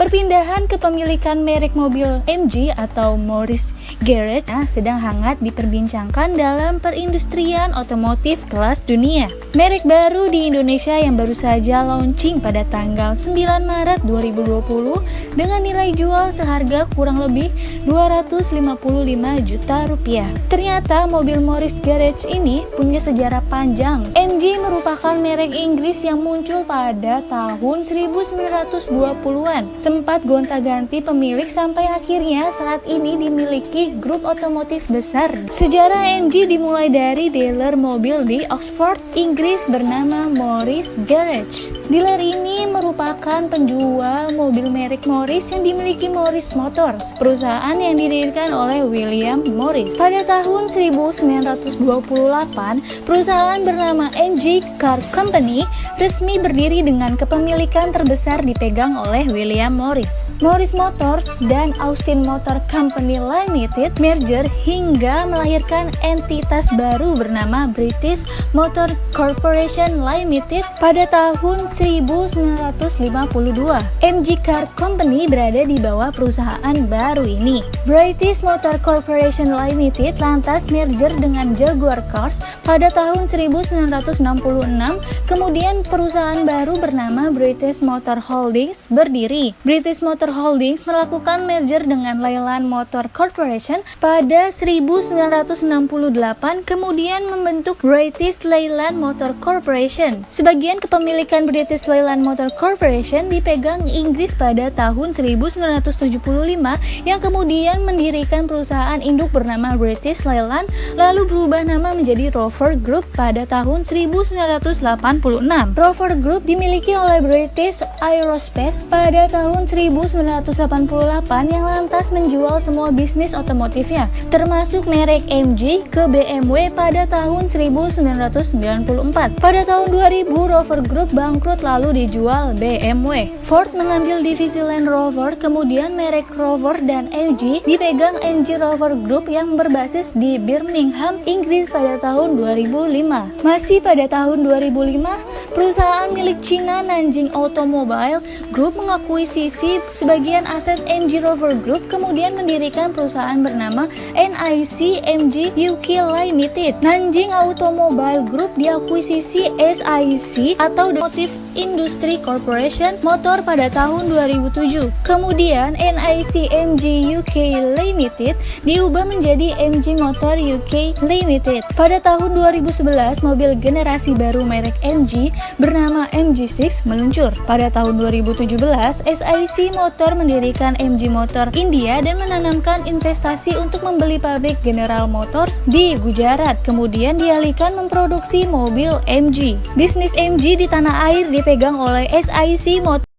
Perpindahan kepemilikan merek mobil MG atau Morris Garage sedang hangat diperbincangkan dalam perindustrian otomotif kelas dunia. Merek baru di Indonesia yang baru saja launching pada tanggal 9 Maret 2020 dengan nilai jual seharga kurang lebih 255 juta rupiah. Ternyata mobil Morris Garage ini punya sejarah panjang. MG merupakan merek Inggris yang muncul pada tahun 1920-an. Sempat gonta-ganti pemilik sampai akhirnya saat ini dimiliki grup otomotif besar. Sejarah MG dimulai dari dealer mobil di Oxford, Inggris bernama Morris Garage. Dealer ini merupakan penjual mobil merek Morris yang dimiliki Morris Motors, perusahaan yang didirikan oleh William Morris. Pada tahun 1928, perusahaan bernama MG Car Company resmi berdiri dengan kepemilikan terbesar dipegang oleh William Morris. Morris Motors dan Austin Motor Company Limited merger hingga melahirkan entitas baru bernama British Motor Corporation Limited pada tahun 1952. MG Car Company berada di bawah perusahaan baru ini. British Motor Corporation Limited lantas merger dengan Jaguar Cars pada tahun 1966, kemudian perusahaan baru bernama British Motor Holdings berdiri. British Motor Holdings melakukan merger dengan Leyland Motor Corporation pada 1968, kemudian membentuk British Leyland Motor Corporation. Sebagian kepemilikan British Leyland Motor Corporation dipegang Inggris pada tahun 1975 yang kemudian mendirikan perusahaan induk bernama British Leyland lalu berubah nama menjadi Rover Group pada tahun 1986. Rover Group dimiliki oleh British Aerospace pada tahun 1988 yang lantas menjual semua bisnis otomotifnya, termasuk merek MG ke BMW pada tahun 1994. Pada tahun 2000, Rover Group bangkrut lalu dijual BMW. Ford mengambil divisi Land Rover, kemudian merek Rover dan MG dipegang MG Rover Group yang berbasis di Birmingham, Inggris pada tahun 2005. Masih pada tahun 2005, perusahaan milik Cina Nanjing Automobile Group mengakuisisi sebagian aset MG Rover Group, kemudian mendirikan perusahaan bernama NIC MG UK Limited. Nanjing Automobile Group diakuisisi SIC atau Automotive Industry Corporation Motor pada tahun 2007. Kemudian NIC MG UK Limited diubah menjadi MG Motor UK Limited. Pada tahun 2011, mobil generasi baru merek MG bernama MG6 meluncur. Pada tahun 2017, SIC Motor mendirikan MG Motor India dan menanamkan investasi untuk membeli pabrik General Motors di Gujarat. Kemudian dialihkan memproduksi mobil MG. Bisnis MG di tanah air dipegang oleh SIC Motor.